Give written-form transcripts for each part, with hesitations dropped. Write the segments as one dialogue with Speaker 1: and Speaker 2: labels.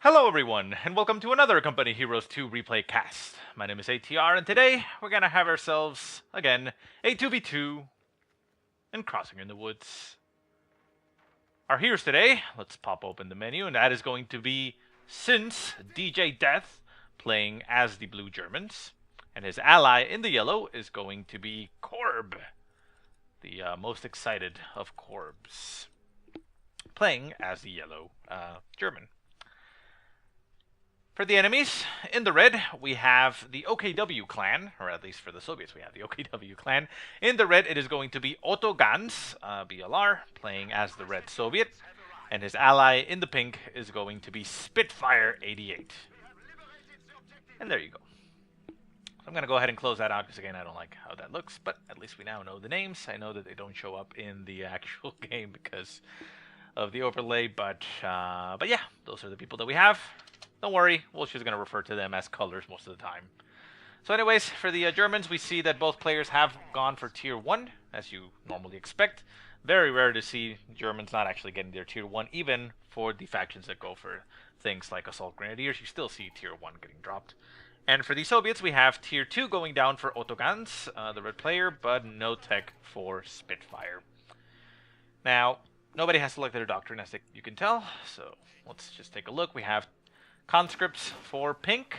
Speaker 1: Hello everyone, and welcome to another Company Heroes 2 replay cast. My name is ATR, and today we're gonna have ourselves, again, a 2v2 and Crossing in the Woods. Our heroes today, let's pop open the menu, and that is going to be Since DJ Death, playing as the Blue Germans, and his ally in the yellow is going to be Korb, the most excited of Korbs, playing as the yellow German. For the enemies, in the red, we have the OKW clan, or at least for the Soviets, we have the OKW clan. In the red, it is going to be Otto Gans, BLR, playing as the red Soviet. And his ally in the pink is going to be Spitfire 88. And there you go. So I'm going to go ahead and close that out, because again, I don't like how that looks. But at least we now know the names. I know that they don't show up in the actual game because of the overlay. But yeah, those are the people that we have. Don't worry, we're just going to refer to them as colors most of the time. So anyways, for the Germans, we see that both players have gone for Tier 1, as you normally expect. Very rare to see Germans not actually getting their Tier 1, even for the factions that go for things like Assault Grenadiers. You still see Tier 1 getting dropped. And for the Soviets, we have Tier 2 going down for Otto Gans, the red player, but no tech for Spitfire. Now, nobody has selected a Doctrine, as you can tell, so let's just take a look. We have conscripts for pink.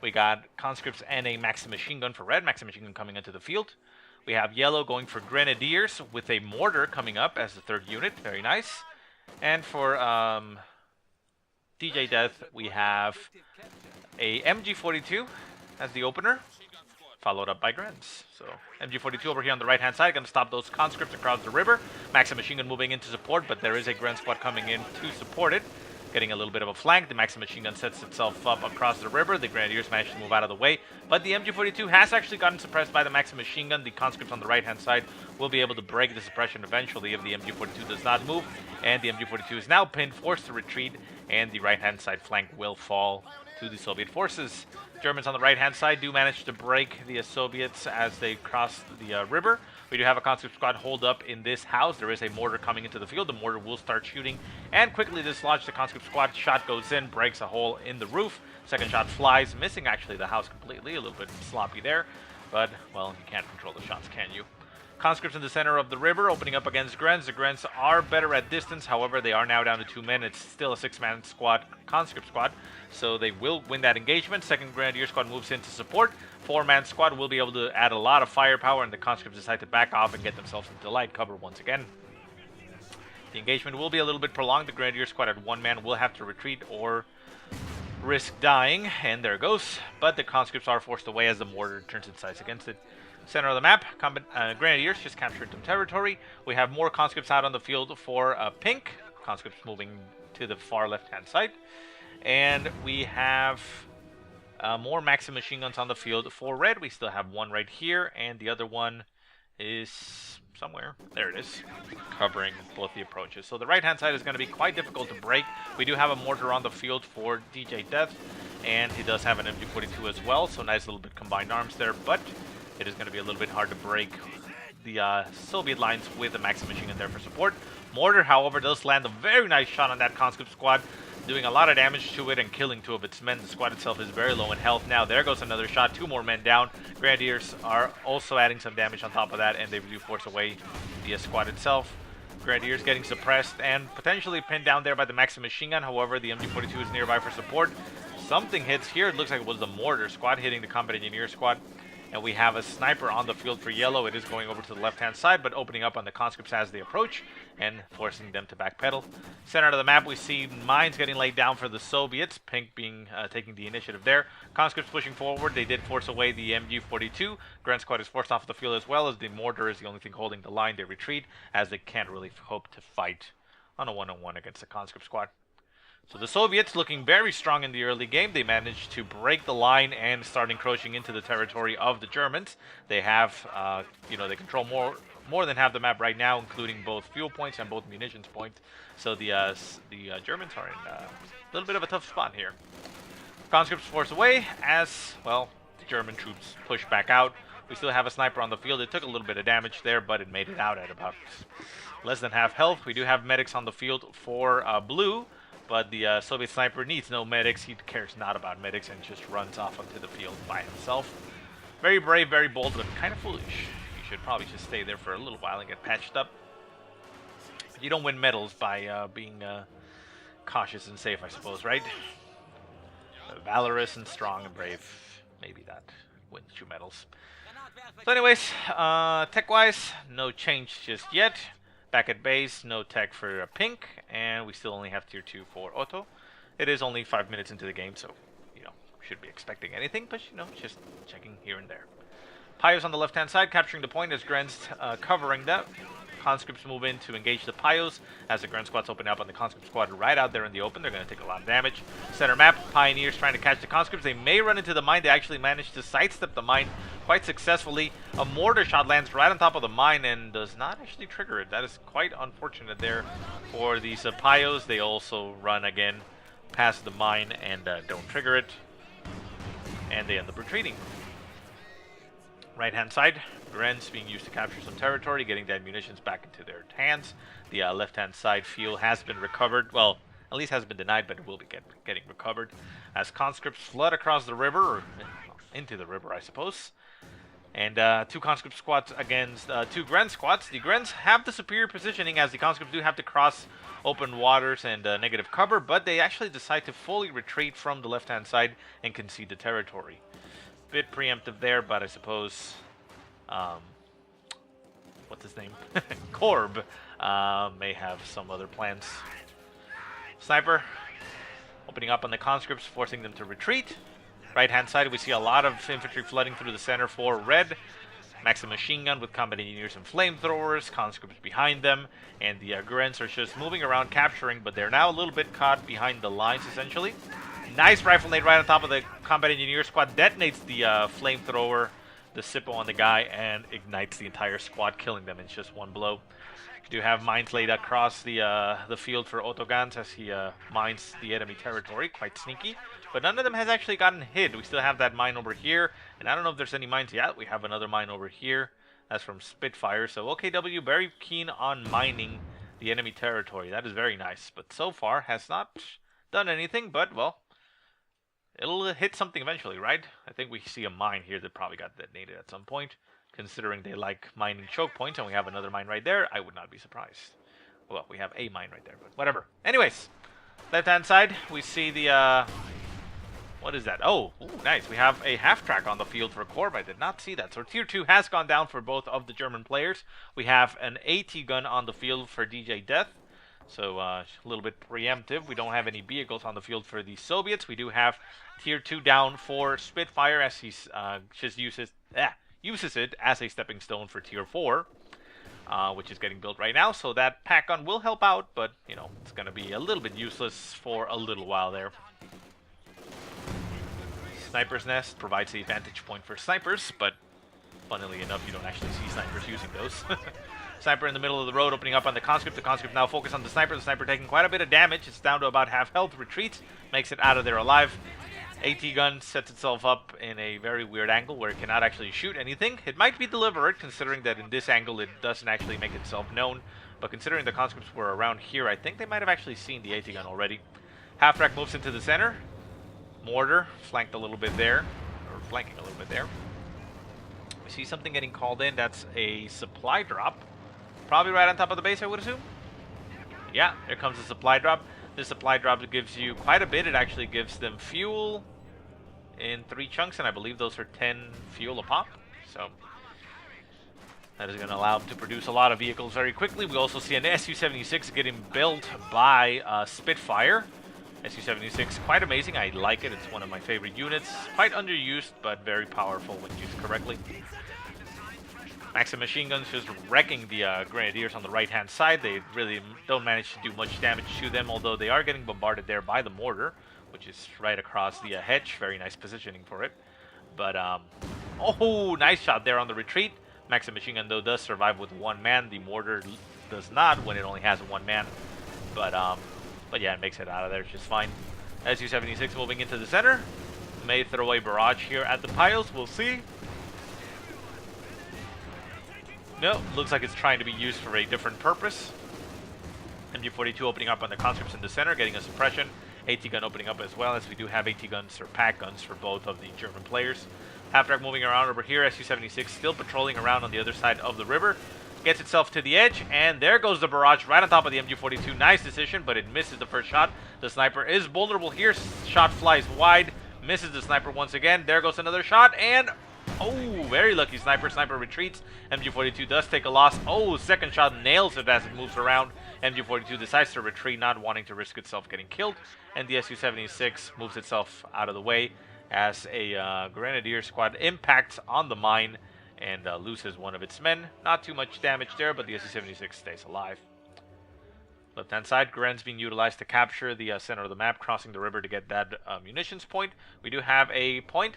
Speaker 1: We got conscripts and a maxi machine gun for red. Maxi machine gun coming into the field. We have yellow going for grenadiers with a mortar coming up as the third unit. Very nice. And for DJ Death, we have a MG42 as the opener, followed up by Grens. So MG42 over here on the right hand side, going to stop those conscripts across the river. Maxi machine gun moving into support, but there is a Gren squad coming in to support it. Getting a little bit of a flank. The Maxi machine gun sets itself up across the river. The Grenadiers manage to move out of the way, but the MG42 has actually gotten suppressed by the Maxi machine gun. The conscripts on the right-hand side will be able to break the suppression eventually if the MG42 does not move, and the MG42 is now pinned, forced to retreat, and the right-hand side flank will fall to the Soviet forces. Germans on the right-hand side do manage to break the Soviets as they cross the river. We do have a conscript squad hold up in this house. There is a mortar coming into the field. The mortar will start shooting and quickly dislodge the conscript squad. Shot goes in, breaks a hole in the roof. Second shot flies, missing actually the house completely. A little bit sloppy there, but, well, you can't control the shots, can you? Conscripts in the center of the river, opening up against Grens. The Grens are better at distance. However, they are now down to 2 men. It's still a 6-man squad, conscript squad, so they will win that engagement. Second Grenadier squad moves in to support. 4-man squad will be able to add a lot of firepower, and the conscripts decide to back off and get themselves into light cover once again. The engagement will be a little bit prolonged. The Grenadier squad at 1 man will have to retreat or risk dying, and there it goes. But the conscripts are forced away as the mortar turns its sights against it. Center of the map, Grenadiers just captured some territory. We have more conscripts out on the field for pink. Conscripts moving to the far left-hand side. And we have more Maxi machine guns on the field for red. We still have one right here, and the other one is somewhere. There it is, covering both the approaches. So the right-hand side is going to be quite difficult to break. We do have a mortar on the field for DJ Death, and he does have an MG42 as well, so nice little bit combined arms there, but it is going to be a little bit hard to break the Soviet lines with the Maxi machine gun there for support. Mortar, however, does land a very nice shot on that conscript squad, doing a lot of damage to it and killing 2 of its men. The squad itself is very low in health now. There goes another shot, 2 more men down. Grenadiers are also adding some damage on top of that, and they do force away the squad itself. Grenadiers getting suppressed and potentially pinned down there by the Maxi machine gun. However, the MG42 is nearby for support. Something hits here. It looks like it was the mortar squad hitting the combat engineer squad. And we have a sniper on the field for yellow. It is going over to the left-hand side, but opening up on the conscripts as they approach and forcing them to backpedal. Center of the map, we see mines getting laid down for the Soviets. Pink being taking the initiative there. Conscripts pushing forward. They did force away the MG42. Gren squad is forced off the field as well, as the mortar is the only thing holding the line. They retreat as they can't really hope to fight on a one-on-one against the conscript squad. So the Soviets looking very strong in the early game. They managed to break the line and start encroaching into the territory of the Germans. They have, they control more than half the map right now, including both fuel points and both munitions points. So the Germans are in a little bit of a tough spot here. Conscripts force away as, well, the German troops push back out. We still have a sniper on the field. It took a little bit of damage there, but it made it out at about less than half health. We do have medics on the field for blue. But the Soviet sniper needs no medics. He cares not about medics and just runs off onto the field by himself. Very brave, very bold, but kind of foolish. You should probably just stay there for a little while and get patched up. But you don't win medals by being cautious and safe, I suppose, right? Valorous and strong and brave. Maybe that wins you medals. So anyways, tech-wise, no change just yet. Back at base, no tech for pink, and we still only have tier 2 for Otto. It is only 5 minutes into the game, so, you know, should be expecting anything, but, you know, just checking here and there. Pyos on the left-hand side, capturing the point as Gren's covering that. Conscripts move in to engage the Pyos as the Gren squads open up on the Conscript squad right out there in the open. They're going to take a lot of damage. Center map, Pioneers trying to catch the Conscripts. They may run into the mine. They actually managed to sidestep the mine quite successfully. A mortar shot lands right on top of the mine and does not actually trigger it. That is quite unfortunate there for these Pyos. They also run again past the mine and don't trigger it. And they end up retreating. Right-hand side, Gren's being used to capture some territory, getting the munitions back into their hands. The left-hand side fuel has been recovered. Well, at least hasn't been denied, but it will be getting recovered. As conscripts flood across the river, or into the river, I suppose. And 2 conscript squads against 2 Gren squads. The Grens have the superior positioning, as the conscripts do have to cross open waters and negative cover, but they actually decide to fully retreat from the left-hand side and concede the territory. Bit preemptive there, but I suppose, what's his name? Korb may have some other plans. Sniper opening up on the conscripts, forcing them to retreat. Right-hand side, we see a lot of infantry flooding through the center for red. Maxim machine gun with combat engineers and flamethrowers, conscripts behind them, and the Grens are just moving around capturing, but they're now a little bit caught behind the lines, essentially. Nice rifle nade right on top of the combat engineer squad. Detonates the flamethrower, the Sippo on the guy, and ignites the entire squad, killing them in just one blow. You do have mines laid across the field for Otto Gans as he mines the enemy territory. Quite sneaky. But none of them has actually gotten hit. We still have that mine over here. And I don't know if there's any mines yet. We have another mine over here. That's from Spitfire. So OKW very keen on mining the enemy territory. That is very nice. But so far has not done anything. But, well, it'll hit something eventually, right? I think we see a mine here that probably got detonated at some point. Considering they like mining choke points, and we have another mine right there, I would not be surprised. Well, we have a mine right there, but whatever. Anyways, left-hand side, we see the, what is that? Oh, ooh, nice. We have a half-track on the field for Korb. I did not see that. So Tier 2 has gone down for both of the German players. We have an AT gun on the field for DJ Death. So a little bit preemptive. We don't have any vehicles on the field for the Soviets. We do have Tier 2 down for Spitfire as he just uses it as a stepping stone for Tier 4, which is getting built right now. So that pack gun will help out, but, you know, it's going to be a little bit useless for a little while there. Sniper's Nest provides a vantage point for snipers, but funnily enough, you don't actually see snipers using those. Sniper in the middle of the road, opening up on the conscript. The conscript now focus on the sniper. The sniper taking quite a bit of damage. It's down to about half health. Retreats, makes it out of there alive. AT gun sets itself up in a very weird angle where it cannot actually shoot anything. It might be deliberate, considering that in this angle it doesn't actually make itself known. But considering the conscripts were around here, I think they might have actually seen the AT gun already. Half-track moves into the center. Mortar flanked a little bit there, or flanking a little bit there. We see something getting called in. That's a supply drop. Probably right on top of the base, I would assume. Yeah, there comes a supply drop. This supply drop gives you quite a bit. It actually gives them fuel in 3 chunks, and I believe those are 10 fuel a pop. So that is going to allow them to produce a lot of vehicles very quickly. We also see an Su-76 getting built by Spitfire. Su-76, quite amazing. I like it. It's one of my favorite units. Quite underused, but very powerful when used correctly. Maxim machine guns just wrecking the Grenadiers on the right-hand side. They really don't manage to do much damage to them, although they are getting bombarded there by the mortar, which is right across the hedge. Very nice positioning for it. But, oh, nice shot there on the retreat. Maxim machine gun, though, does survive with 1 man. The mortar does not when it only has 1 man. But yeah, it makes it out of there just fine. Su-76 moving into the center. May throw a barrage here at the piles. We'll see. No, looks like it's trying to be used for a different purpose. MG42 opening up on the conscripts in the center, getting a suppression. AT gun opening up as well, as we do have AT guns or pack guns for both of the German players. Half-track moving around over here. Su-76 still patrolling around on the other side of the river. Gets itself to the edge, and there goes the barrage right on top of the MG42. Nice decision, but it misses the first shot. The sniper is vulnerable here. Shot flies wide, misses the sniper once again. There goes another shot, and oh, very lucky sniper. Sniper retreats. MG42 does take a loss. Oh, second shot nails it as it moves around. MG42 decides to retreat, not wanting to risk itself getting killed. And the Su-76 moves itself out of the way as a Grenadier squad impacts on the mine and loses one of its men. Not too much damage there, but the Su-76 stays alive. Left-hand side, Gren's being utilized to capture the center of the map, crossing the river to get that munitions point. We do have a point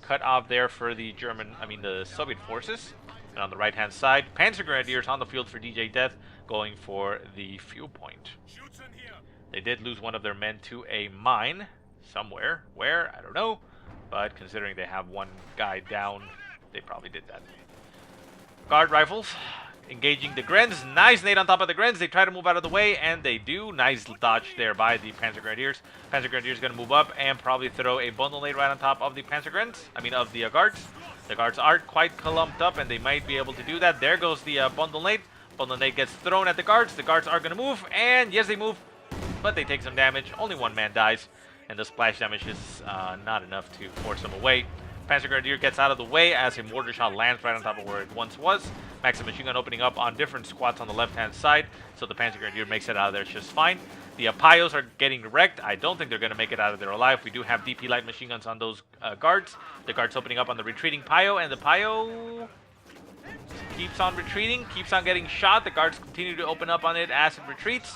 Speaker 1: cut off there for the the Soviet forces. And on the right-hand side, Panzer Grenadiers on the field for DJ Death, going for the fuel point. They did lose one of their men to a mine somewhere. Where? I don't know. But considering they have one guy down, they probably did that. Guard rifles engaging the Grens. Nice nade on top of the Grens. They try to move out of the way, and they do. Nice dodge there by the Panzer Grenadiers. Panzer Grenadiers going to move up and probably throw a bundle nade right on top of the Panzer Grens. Of the guards. The guards aren't quite clumped up, and they might be able to do that. There goes the bundle nade. Bundle nade gets thrown at the guards. The guards are going to move, and yes, they move, but they take some damage. Only one man dies, and the splash damage is not enough to force them away. Panzer Grenadier gets out of the way as a mortar shot lands right on top of where it once was. Maxim machine gun opening up on different squads on the left-hand side, so the Panzer Grenadier makes it out of there just fine. The Payos are getting wrecked. I don't think they're going to make it out of there alive. We do have DP light machine guns on those guards. The guards opening up on the retreating Payo, and the Payo keeps on retreating, keeps on getting shot. The guards continue to open up on it as it retreats,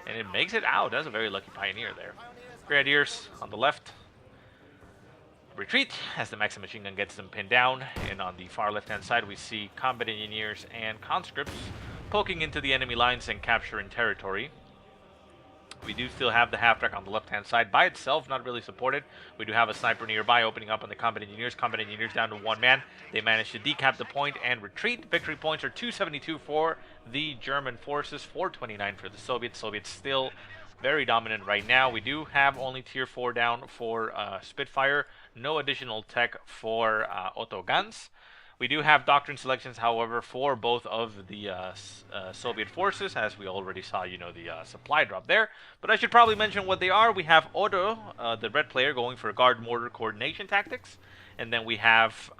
Speaker 1: and it makes it out. That's a very lucky Pioneer there. Grenadiers on the left retreat as the Maxim machine gun gets them pinned down, and on the far left-hand side we see combat engineers and conscripts poking into the enemy lines and capturing territory. We do still have the half-track on the left-hand side by itself, not really supported. We do have a sniper nearby opening up on the combat engineers. Combat engineers down to one man. They managed to decap the point and retreat. Victory points are 272 for the German forces, 429 for the Soviets. Soviets still very dominant right now. We do have only tier 4 down for Spitfire. No additional tech for Otto Gans. We do have Doctrine selections, however, for both of the Soviet forces, as we already saw, the supply drop there. But I should probably mention what they are. We have Otto, the red player, going for guard mortar coordination tactics. And then we have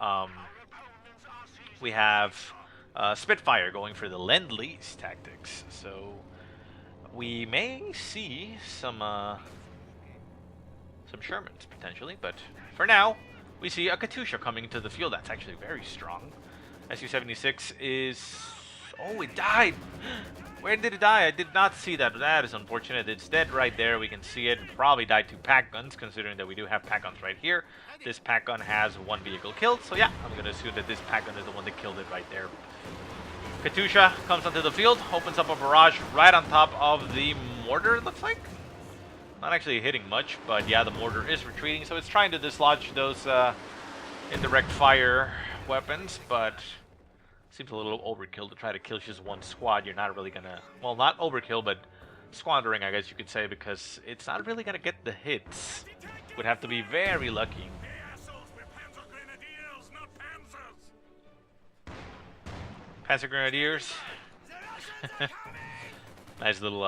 Speaker 1: Spitfire going for the Lend-Lease tactics. So we may see some Shermans potentially, but for now we see a Katyusha coming into the field. That's actually very strong. Su-76 is... oh, it died! Where did it die? I did not see that. That is unfortunate. It's dead right there. We can see it. Probably died to pack guns, considering that we do have pack guns right here. This pack gun has one vehicle killed, so yeah, I'm going to assume that this pack gun is the one that killed it right there. Katyusha comes onto the field, opens up a barrage right on top of the mortar, it looks like. Not actually hitting much, but yeah, the mortar is retreating, so it's trying to dislodge those indirect fire weapons, but seems a little overkill to try to kill just one squad. You're not really gonna, well, not overkill, but squandering, I guess you could say, because it's not really gonna get the hits. Would have to be very lucky. Panzer Grenadiers. Nice little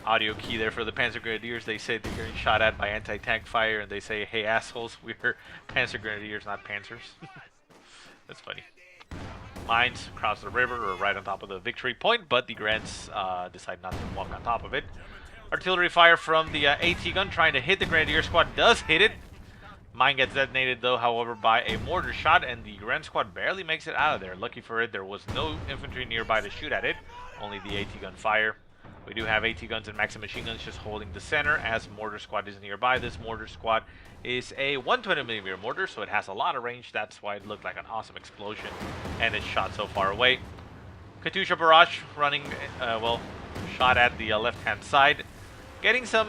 Speaker 1: audio key there for the Panzer Grenadiers. They say they're getting shot at by anti-tank fire, and they say, hey assholes, we're Panzer Grenadiers, not Panzers. That's funny. Mines across the river or right on top of the victory point, but the Grants decide not to walk on top of it. Artillery fire from the AT gun trying to hit the Grenadier squad, does hit it. Mine gets detonated though, however, by a mortar shot, and the Grand squad barely makes it out of there. Lucky for it, there was no infantry nearby to shoot at it, only the AT gun fire. We do have AT guns and Maxim machine guns just holding the center as mortar squad is nearby. This mortar squad is a 120mm mortar, so it has a lot of range. That's why it looked like an awesome explosion, and it shot so far away. Katyusha barrage running, shot at the left-hand side, getting some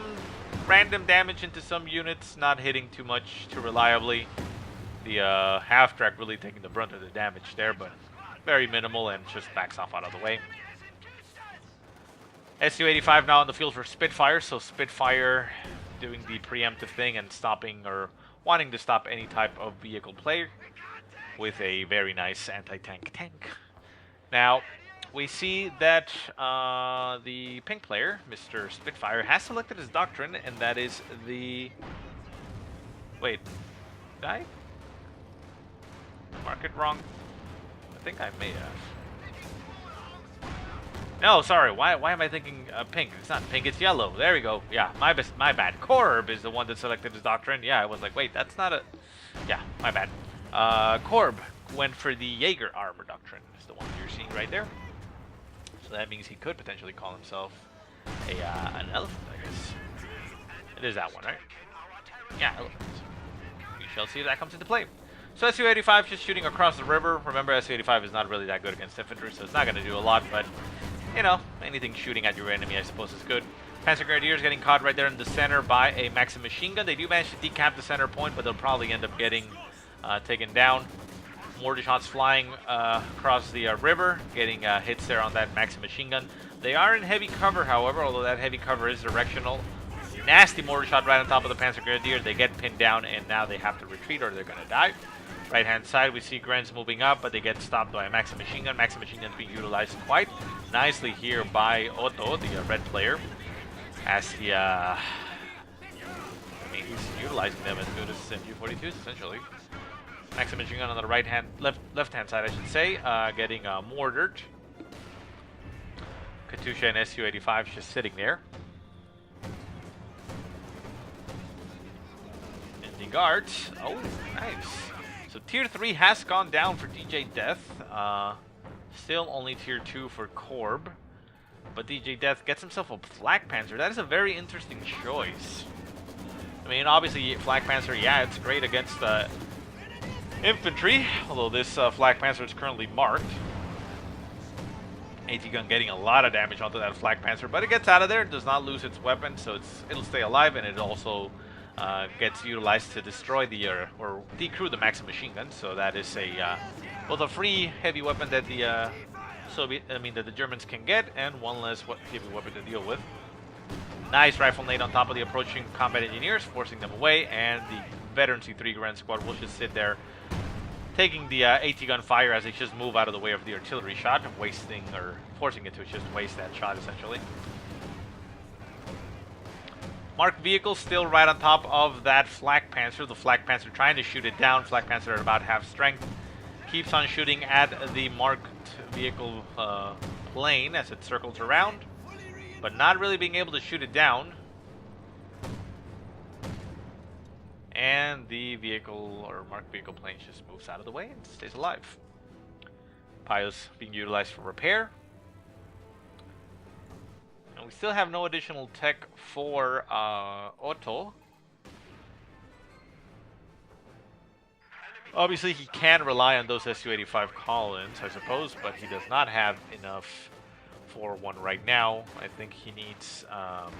Speaker 1: random damage into some units, not hitting too much, too reliably. The half-track really taking the brunt of the damage there, but very minimal, and just backs off out of the way. Su-85 now on the field for Spitfire, so Spitfire doing the preemptive thing and stopping or wanting to stop any type of vehicle play with a very nice anti-tank tank. Now, we see that the pink player, Mr. Spitfire, has selected his Doctrine, and that is the... Wait, did I mark it wrong? I think I may have. No, sorry. Why am I thinking pink? It's not pink. It's yellow. There we go. Yeah, my bad. Korb is the one that selected his Doctrine. Yeah, I was like, wait, that's not a... Yeah, my bad. Korb went for the Jaeger armor Doctrine. Is the one you're seeing right there. So that means he could potentially call himself an elephant, I guess. It is that one, right? Yeah, elephant. We shall see if that comes into play. So Su-85 just shooting across the river. Remember, Su-85 is not really that good against infantry, so it's not going to do a lot, but... You know, anything shooting at your enemy, I suppose, is good. Panzer Grenadiers getting caught right there in the center by a Maxim machine gun. They do manage to decap the center point, but they'll probably end up getting taken down. Mortar shots flying across the river, getting hits there on that Maxim machine gun. They are in heavy cover, however, although that heavy cover is directional. Nasty mortar shot right on top of the Panzer Grenadier. They get pinned down, and now they have to retreat or they're going to die. Right-hand side, we see Grens moving up, but they get stopped by a Maxim machine gun. Maxim machine gun being utilized quite nicely here by Otto, the red player, as he, I mean, he's utilizing them as good as MG42s, essentially. Maxim machine gun on the left-hand side, I should say, getting mortared. Katusha and Su-85 just sitting there. In the guards, oh, nice. So Tier 3 has gone down for DJ Death. Still only Tier 2 for Korb. But DJ Death gets himself a Flak Panzer. That is a very interesting choice. I mean, obviously, Flak Panzer, yeah, it's great against infantry. Although this Flak Panzer is currently marked. AT gun getting a lot of damage onto that Flak Panzer. But it gets out of there. It does not lose its weapon. So it'll stay alive. And it also... gets utilized to destroy the or decrew the Maxim machine gun, so that is a both a free heavy weapon that the that the Germans can get, and one less heavy weapon to deal with. Nice rifle nade on top of the approaching combat engineers, forcing them away, and the veteran C3 Grand Squad will just sit there, taking the AT gun fire as they just move out of the way of the artillery shot, wasting or forcing it to just waste that shot essentially. Marked vehicle still right on top of that Flak Panzer. The Flak Panzer trying to shoot it down. Flak Panzer at about half strength. Keeps on shooting at the marked vehicle plane as it circles around. But not really being able to shoot it down. And the vehicle or marked vehicle plane just moves out of the way and stays alive. Pios being utilized for repair. And we still have no additional tech for Otto. Obviously, he can rely on those Su-85 call-ins, I suppose, but he does not have enough for one right now. I think he needs a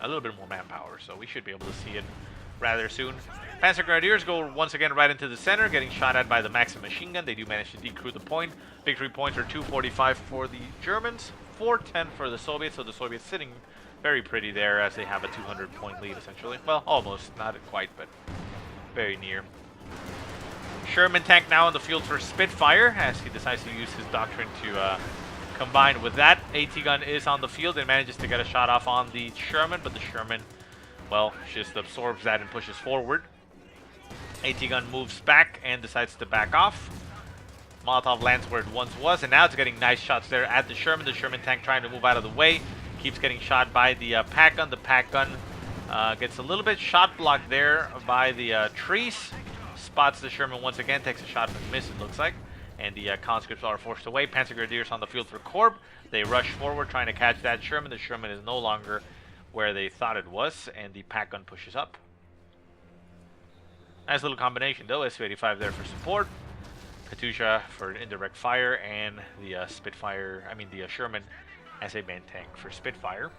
Speaker 1: little bit more manpower, so we should be able to see it rather soon. Panzer Grenadiers go once again right into the center, getting shot at by the Maxim machine gun. They do manage to decrew the point. Victory points are 245 for the Germans, 410 for the Soviets, so the Soviets sitting very pretty there as they have a 200-point lead, essentially. Well, almost. Not quite, but very near. Sherman tank now in the field for Spitfire as he decides to use his Doctrine to combine with that. AT gun is on the field and manages to get a shot off on the Sherman, but the Sherman, well, just absorbs that and pushes forward. AT gun moves back and decides to back off. Molotov lands where it once was, and now it's getting nice shots there at the Sherman. The Sherman tank trying to move out of the way. Keeps getting shot by the pack gun. The pack gun gets a little bit shot blocked there by the trees. Spots the Sherman once again, takes a shot but misses, it looks like. And the conscripts are forced away. Panzer Grenadiers on the field for Korb. They rush forward trying to catch that Sherman. The Sherman is no longer where they thought it was, and the pack gun pushes up. Nice little combination though. Su-85 there for support. Katusha for indirect fire, and the the Sherman as a man tank for Spitfire.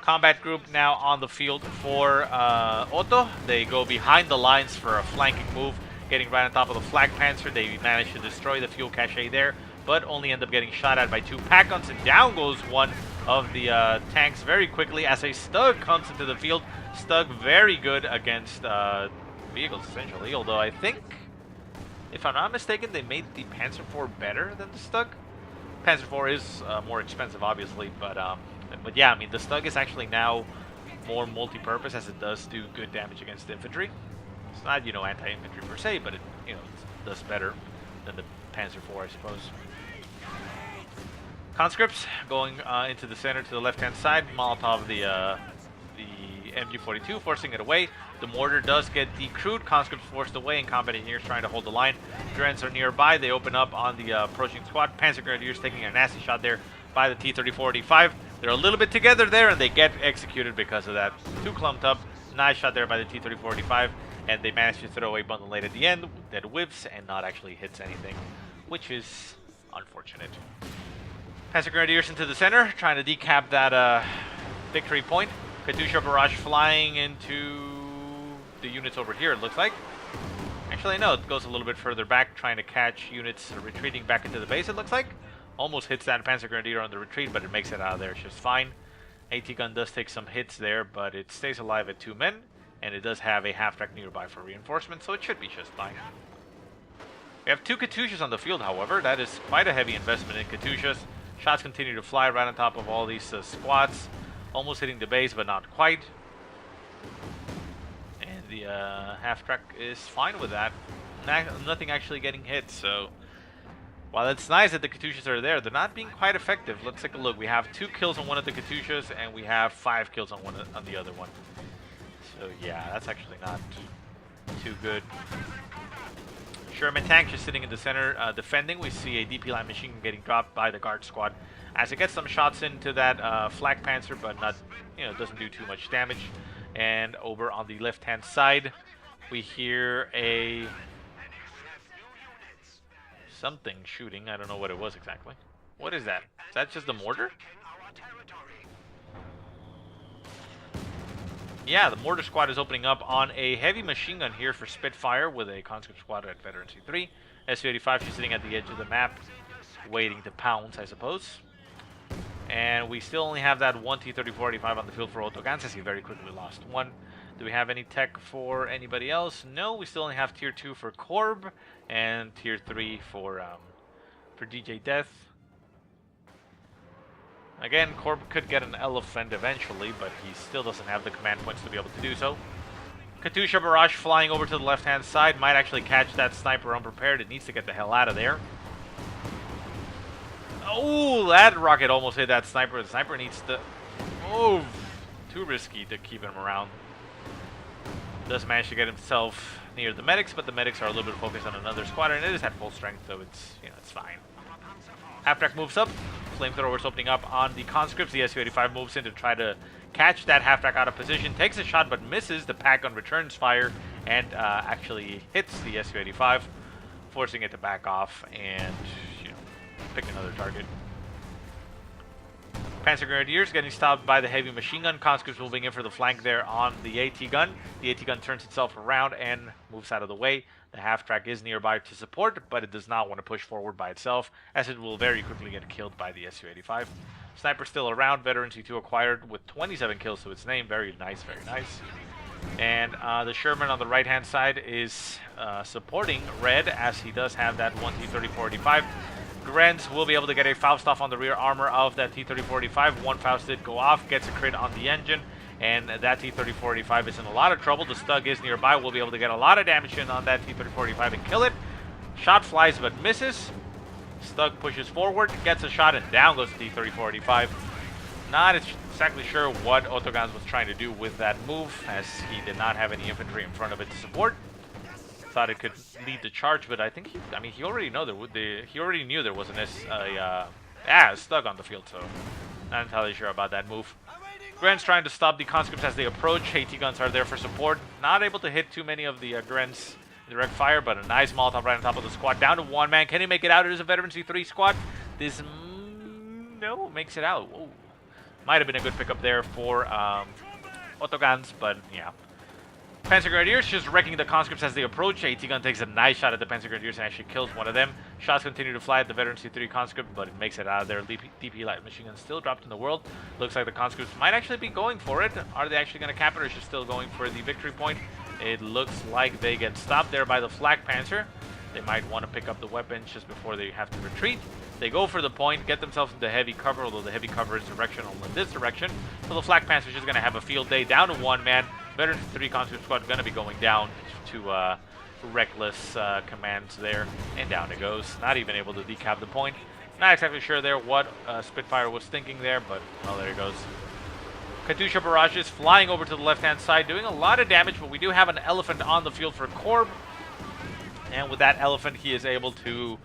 Speaker 1: Combat group now on the field for Otto. They go behind the lines for a flanking move, getting right on top of the Flak Panzer. They manage to destroy the fuel cache there, but only end up getting shot at by two pack guns, and down goes one of the tanks very quickly as a Stug comes into the field. Stug very good against vehicles, essentially, although I think, if I'm not mistaken, they made the Panzer IV better than the Stug. Panzer IV is more expensive, obviously, but yeah, I mean, the Stug is actually now more multi-purpose as it does do good damage against infantry. It's not, you know, anti-infantry per se, but it, you know, it does better than the Panzer IV, I suppose. Conscripts going into the center to the left-hand side. Molotov the MG42, forcing it away. The mortar does get decrewed. Conscripts forced away, and combat engineers trying to hold the line. Grens are nearby. They open up on the approaching squad. Panzer Grenadiers taking a nasty shot there by the T-34-85. They're a little bit together there, and they get executed because of that. Too clumped up. Nice shot there by the T-34-85, and they manage to throw a bundle late at the end that whiffs and not actually hits anything, which is unfortunate. Panzer Grenadiers into the center, trying to decap that victory point. Katyusha barrage flying into the units over here, it looks like. Actually, no, it goes a little bit further back, trying to catch units retreating back into the base, it looks like. Almost hits that Panzer Grenadier on the retreat, but it makes it out of there just fine. AT gun does take some hits there, but it stays alive at 2 men, and it does have a half-track nearby for reinforcement, so it should be just fine. We have 2 Katyushas on the field, however. That is quite a heavy investment in Katyushas. Shots continue to fly right on top of all these squads. Almost hitting the base, but not quite. And the half-track is fine with that. Nothing actually getting hit, so while it's nice that the Katyushas are there, they're not being quite effective. Let's take a look. We have 2 kills on one of the Katyushas, and we have 5 kills on the other one. So yeah, that's actually not too good. Sherman tank just sitting in the center defending. We see a DP line machine gun getting dropped by the guard squad as it gets some shots into that flak panzer, but not, you know, doesn't do too much damage. And over on the left-hand side, we hear a something shooting. I don't know what it was exactly. What is that? Is that just the mortar? Yeah, the mortar squad is opening up on a heavy machine gun here for Spitfire with a conscript squad at Veteran C3. Su-85 is sitting at the edge of the map, waiting to pounce, I suppose. And we still only have that 1 T-34-85 on the field for Otto Gans, as he very quickly lost 1. Do we have any tech for anybody else? No, we still only have Tier 2 for Korb, and Tier 3 for DJ Death. Again, Korb could get an elephant eventually, but he still doesn't have the command points to be able to do so. Katyusha barrage flying over to the left-hand side. Might actually catch that sniper unprepared. It needs to get the hell out of there. Oh, that rocket almost hit that sniper. The sniper needs to... Oh, too risky to keep him around. Does manage to get himself near the medics, but the medics are a little bit focused on another squadron. It is at full strength, so it's, you know, it's fine. Half-track moves up. Flamethrowers opening up on the conscripts. The Su-85 moves in to try to catch that half-track out of position. Takes a shot but misses. The pack on returns fire and actually hits the Su-85, forcing it to back off and, you know, pick another target. Panzer Grenadiers getting stopped by the heavy machine gun. Conscripts moving in for the flank there on the AT gun. The AT gun turns itself around and moves out of the way. The half-track is nearby to support, but it does not want to push forward by itself, as it will very quickly get killed by the Su-85. Sniper still around. Veteran C2 acquired with 27 kills to its name. Very nice, very nice. And the Sherman on the right-hand side is supporting Red, as he does have that 1 T-34-85. Grens will be able to get a Faust off on the rear armor of that T-34-85. One Faust did go off, gets a crit on the engine, and that T-34-85 is in a lot of trouble. The Stug is nearby. We'll be able to get a lot of damage in on that T-34-85 and kill it. Shot flies but misses. Stug pushes forward, gets a shot, and down goes the T-34-85. Not exactly sure what Otto Gans was trying to do with that move, as he did not have any infantry in front of it to support. Thought it could lead the charge, but I think he already knew there was a Stug on the field, so not entirely sure about that move. Grens trying to stop the conscripts as they approach. AT guns are there for support. Not able to hit too many of the Grens direct fire, but a nice Molotov right on top of the squad. Down to 1 man. Can he make it out? It is a Veteran C3 squad. This no makes it out. Whoa. Might have been a good pickup there for Otto Gans, but yeah. Panzer Grenadiers just wrecking the conscripts as they approach. AT gun takes a nice shot at the Panzer Grenadiers and actually kills one of them. Shots continue to fly at the veteran C3 conscript, but it makes it out of there. DP light machine gun still dropped in the world. Looks like the conscripts might actually be going for it. Are they actually going to cap it, or is she still going for the victory point? It looks like they get stopped there by the Flak Panzer. They might want to pick up the weapons just before they have to retreat. They go for the point, get themselves into heavy cover, although the heavy cover is directional in this direction. So the Flak Panzer is just going to have a field day, down to one man. Veteran 3 conscript squad going to be going down to reckless commands there, and down it goes. Not even able to decap the point. Not exactly sure there what Spitfire was thinking there, but well, there it goes. Katyusha barrages flying over to the left-hand side, doing a lot of damage, but we do have an elephant on the field for Korb. And with that elephant, he is able to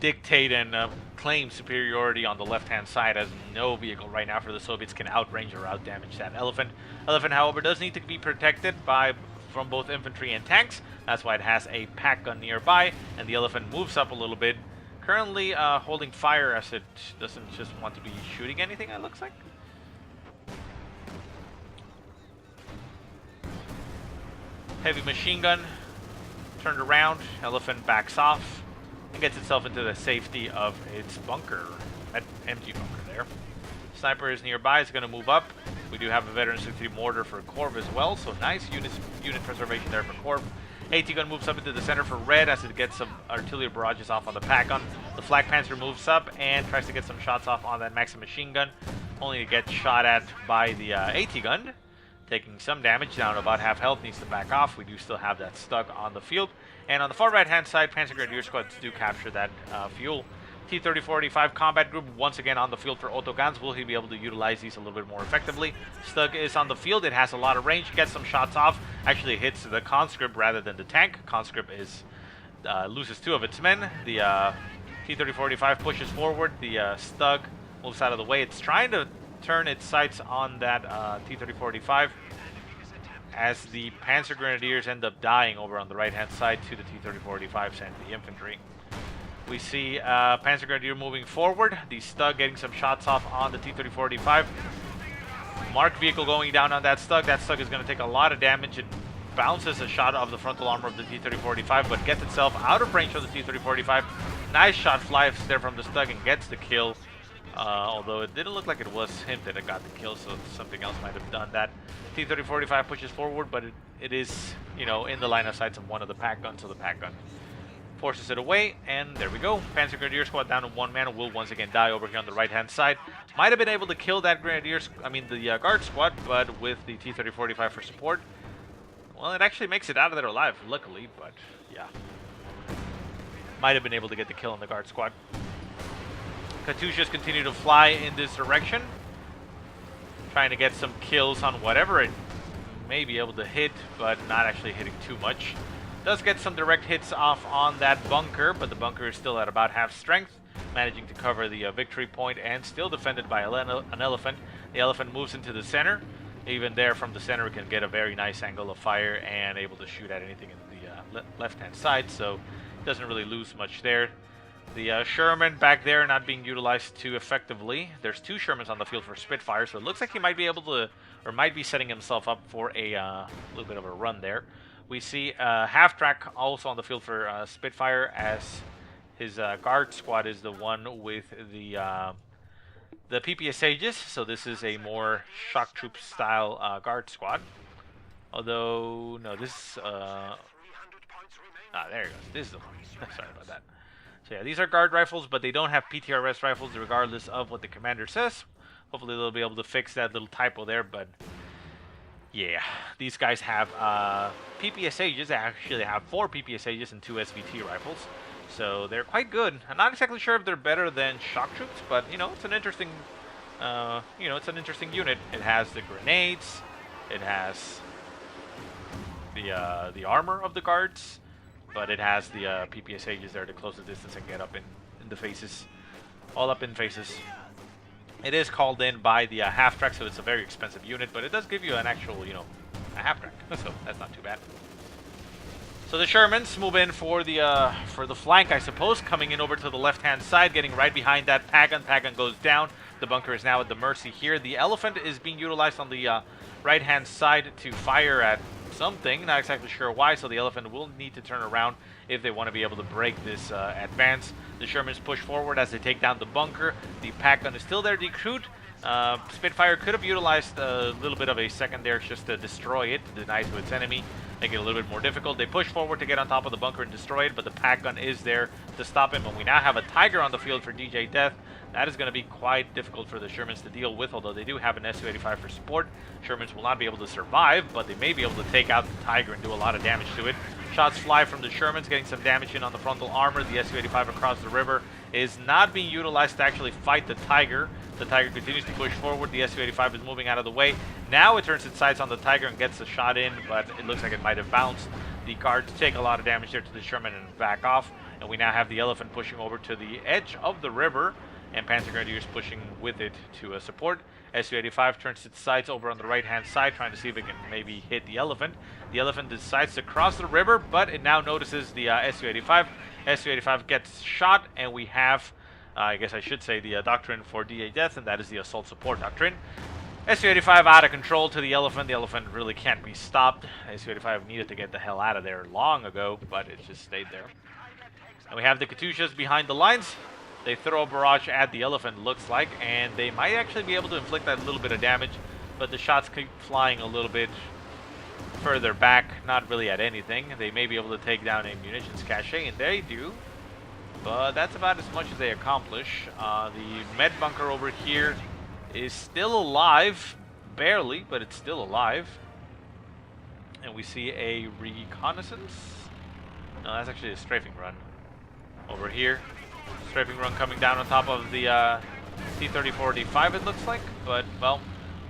Speaker 1: dictate and claim superiority on the left-hand side, as no vehicle right now for the Soviets can outrange or outdamage that elephant. Elephant, however, does need to be protected from both infantry and tanks. That's why it has a pack gun nearby, and the elephant moves up a little bit. Currently holding fire as it doesn't just want to be shooting anything, it looks like. Heavy machine gun turned around. Elephant backs off and gets itself into the safety of its bunker, that empty bunker there. Sniper is nearby, is going to move up. We do have a veteran 63 mortar for Korb as well, so nice unit preservation there for Korb. AT gun moves up into the center for Red as it gets some artillery barrages off on the pack gun. The Flak Panzer moves up and tries to get some shots off on that Maxim machine gun, only to get shot at by the AT gun, taking some damage, down to about half health, needs to back off. We do still have that stuck on the field. And on the far right-hand side, Panzer Grenadier squads do capture that fuel. T-3485 combat group once again on the field for Otto Gans. Will he be able to utilize these a little bit more effectively? Stug is on the field. It has a lot of range, gets some shots off. Actually hits the conscript rather than the tank. Conscript loses 2 of its men. The T-3485 pushes forward. The Stug moves out of the way. It's trying to turn its sights on that T-3485 as the Panzer Grenadiers end up dying over on the right-hand side to the T-3485s and the infantry. We see Panzer Grenadier moving forward. The Stug getting some shots off on the T-3485. Marked vehicle going down on that Stug. That Stug is going to take a lot of damage. It bounces a shot of the frontal armor of the T-3485, but gets itself out of range of the T-3485. Nice shot flies there from the Stug and gets the kill. Although it didn't look like it was him that got the kill, so something else might have done that. T-3485 pushes forward, but it is, you know, in the line of sights of one of the pack guns, so the pack gun forces it away, and there we go. Panzer Grenadier squad down to 1 man, will once again die over here on the right-hand side. Might have been able to kill that the guard squad, but with the T-3485 for support, well, it actually makes it out of there alive, luckily, but yeah. Might have been able to get the kill on the guard squad. Katyushas continue to fly in this direction, trying to get some kills on whatever it may be able to hit, but not actually hitting too much. Does get some direct hits off on that bunker, but the bunker is still at about half strength, managing to cover the victory point and still defended by an elephant. The elephant moves into the center. Even there from the center, it can get a very nice angle of fire and able to shoot at anything in the left-hand side, so it doesn't really lose much there. The Sherman back there not being utilized too effectively. There's 2 Shermans on the field for Spitfire, so it looks like he might be able to, or might be setting himself up for a little bit of a run there. We see Half-Track also on the field for Spitfire, as his guard squad is the one with the PPS Aegis, so this is a more shock troop style guard squad. Although, no, this there it goes. This is the one. Sorry about that. So yeah, these are guard rifles, but they don't have PTRS rifles regardless of what the commander says. Hopefully they'll be able to fix that little typo there, but yeah, these guys have PPS Aegis. They actually have 4 PPS Aegis and 2 SVT rifles, so they're quite good. I'm not exactly sure if they're better than shock troops, but you know, it's an interesting, it's an interesting unit. It has the grenades, it has the armor of the guards, but it has the PPS Aegis there to close the distance and get up in the faces, all up in faces. It is called in by the half-track, so it's a very expensive unit, but it does give you an actual, a half-track, so that's not too bad. So the Shermans move in for the flank, I suppose, coming in over to the left-hand side, getting right behind that Pagan. Pagan goes down. The bunker is now at the mercy here. The Elephant is being utilized on the right-hand side to fire at something. Not exactly sure why, so the Elephant will need to turn around if they want to be able to break this advance. The Shermans push forward as they take down the bunker. The pack gun is still there, decrewed. Spitfire could have utilized a little bit of a second there just to destroy it, to deny to its enemy, make it a little bit more difficult. They push forward to get on top of the bunker and destroy it, but the pack gun is there to stop him, and we now have a Tiger on the field for DJ Death. That is going to be quite difficult for the Shermans to deal with, although they do have an Su-85 for support. Shermans will not be able to survive, but they may be able to take out the Tiger and do a lot of damage to it. Shots fly from the Shermans, getting some damage in on the frontal armor. The Su-85 across the river is not being utilized to actually fight the Tiger. The Tiger continues to push forward. The Su-85 is moving out of the way. Now it turns its sights on the Tiger and gets a shot in, but it looks like it might have bounced. The guards take a lot of damage there to the Sherman and back off. And we now have the Elephant pushing over to the edge of the river, and Panzer Grenadiers pushing with it to support. Su-85 turns its sights over on the right-hand side, trying to see if it can maybe hit the Elephant. The Elephant decides to cross the river, but it now notices the Su-85. Su-85 gets shot, and we have, I guess I should say, the Doctrine for DA Death, and that is the Assault Support Doctrine. Su-85 out of control to the Elephant. The Elephant really can't be stopped. Su-85 needed to get the hell out of there long ago, but it just stayed there. And we have the Katyushas behind the lines. They throw a barrage at the Elephant, looks like, and they might actually be able to inflict that little bit of damage, but the shots keep flying a little bit further back, not really at anything. They may be able to take down a munitions cache, and they do, but that's about as much as they accomplish. The med bunker over here is still alive, barely, but it's still alive. And we see a reconnaissance. No, that's actually a strafing run over here. Strafing run coming down on top of the T-34-D5, it looks like, but, well,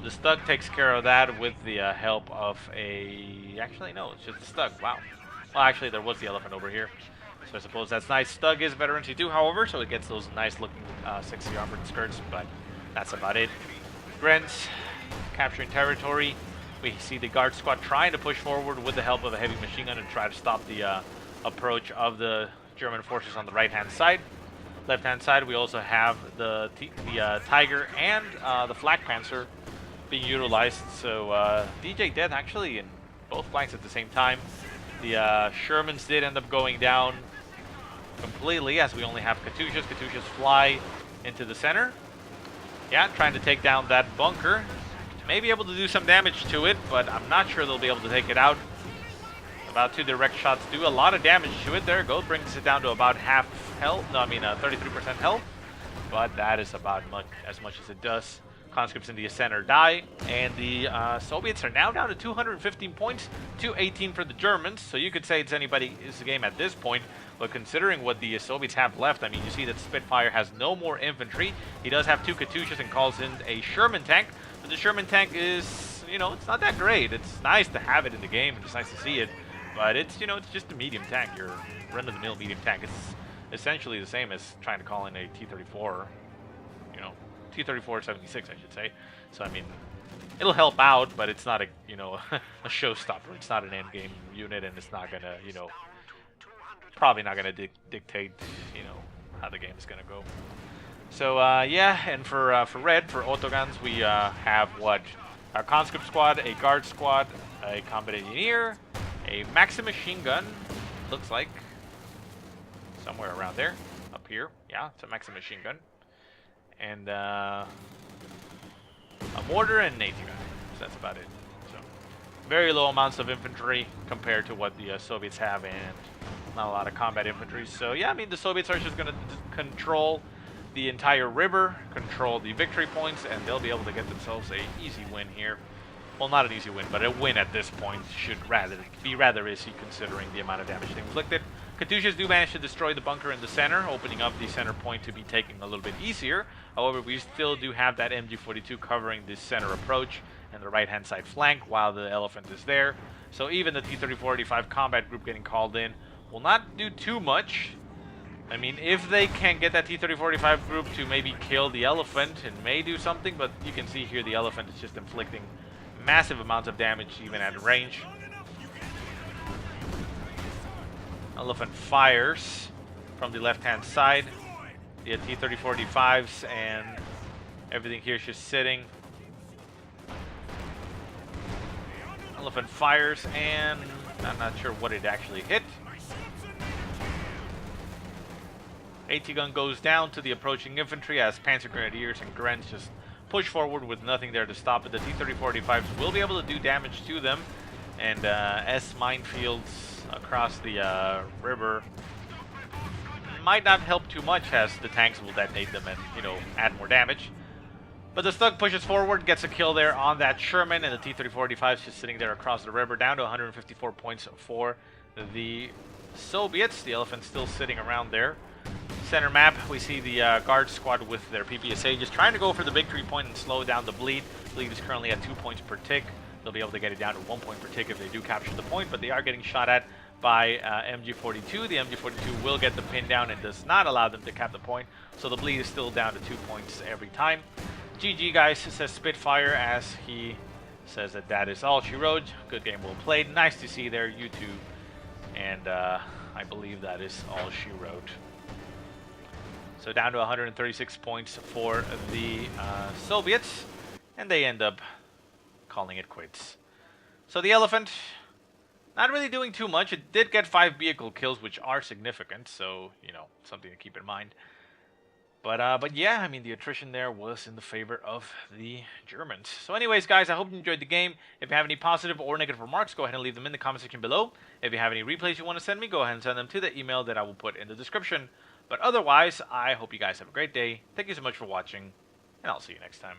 Speaker 1: the Stug takes care of that with the help of a... Actually, no, it's just the Stug. Wow. Well, actually, there was the Elephant over here, so I suppose that's nice. Stug is veteran T2, however, so it gets those nice-looking, sexy armored skirts, but that's about it. Grens capturing territory. We see the guard squad trying to push forward with the help of a heavy machine gun and try to stop the approach of the German forces on the right-hand side. Left-hand side, we also have the Tiger and the Flak Panzer being utilized. So DJ dead actually in both flanks at the same time. The Shermans did end up going down completely, as we only have Katyushas. Katyushas fly into the center. Yeah, trying to take down that bunker. May be able to do some damage to it, but I'm not sure they'll be able to take it out. About 2 direct shots do a lot of damage to it. There it goes, brings it down to about half health. No, I mean 33% health. But that is about as much as it does. Conscripts in the center die, and the Soviets are now down to 215 points, 218 for the Germans. So you could say it's anybody's game at this point. But considering what the Soviets have left, I mean, you see that Spitfire has no more infantry. He does have 2 Katyushas and calls in a Sherman tank. But the Sherman tank is, you know, it's not that great. It's nice to have it in the game, and it's nice to see it. But it's, you know, it's just a medium tank. Your run-of-the-mill medium tank. It's essentially the same as trying to call in a T-34, you know, T-34-76, I should say. So, I mean, it'll help out, but it's not a, you know, a showstopper. It's not an end-game unit, and it's not gonna, you know, probably not gonna dictate, you know, how the game is gonna go. So, yeah, and for red, for Otto Gans, we have what? Our conscript squad, a guard squad, a combat engineer, a Maxim machine gun, looks like, somewhere around there, up here. Yeah, it's a Maxim machine gun. And a mortar and an AT gun. So that's about it. So very low amounts of infantry compared to what the Soviets have, and not a lot of combat infantry. So yeah, I mean, the Soviets are just going to control the entire river, control the victory points, and they'll be able to get themselves a easy win here. Well, not an easy win, but a win at this point should be rather easy considering the amount of damage they inflicted. Katyushas do manage to destroy the bunker in the center, opening up the center point to be taken a little bit easier. However, we still do have that MG42 covering the center approach and the right-hand side flank while the Elephant is there. So even the T-34-85 combat group getting called in will not do too much. I mean, if they can get that T-34-85 group to maybe kill the Elephant, it may do something, but you can see here the Elephant is just inflicting massive amounts of damage even at range. Elephant fires from the left-hand side. The T-34-D5s and everything here is just sitting. Elephant fires, and I'm not sure what it actually hit. AT gun goes down to the approaching infantry as Panzer Grenadiers and Grens just push forward with nothing there to stop it. The T-34-85s will be able to do damage to them, and S minefields across the river might not help too much as the tanks will detonate them and, you know, add more damage. But the Stug pushes forward, gets a kill there on that Sherman, and the T-34-85 is just sitting there across the river, down to 154 points for the Soviets. The Elephant's still sitting around there. Center map, we see the guard squad with their PPSA just trying to go for the victory point and slow down the bleed. Bleed is currently at 2 points per tick. They'll be able to get it down to 1 point per tick if they do capture the point, but they are getting shot at by MG42. The MG42 will get the pin down and does not allow them to cap the point, so the bleed is still down to 2 points every time. GG guys, says Spitfire as he says that is all she wrote. Good game well played. Nice to see there, you two. And I believe that is all she wrote. So down to 136 points for the Soviets, and they end up calling it quits. So the Elephant, not really doing too much. It did get 5 vehicle kills, which are significant, so, you know, something to keep in mind. But yeah, I mean, the attrition there was in the favor of the Germans. So anyways, guys, I hope you enjoyed the game. If you have any positive or negative remarks, go ahead and leave them in the comment section below. If you have any replays you want to send me, go ahead and send them to the email that I will put in the description. But otherwise, I hope you guys have a great day. Thank you so much for watching, and I'll see you next time.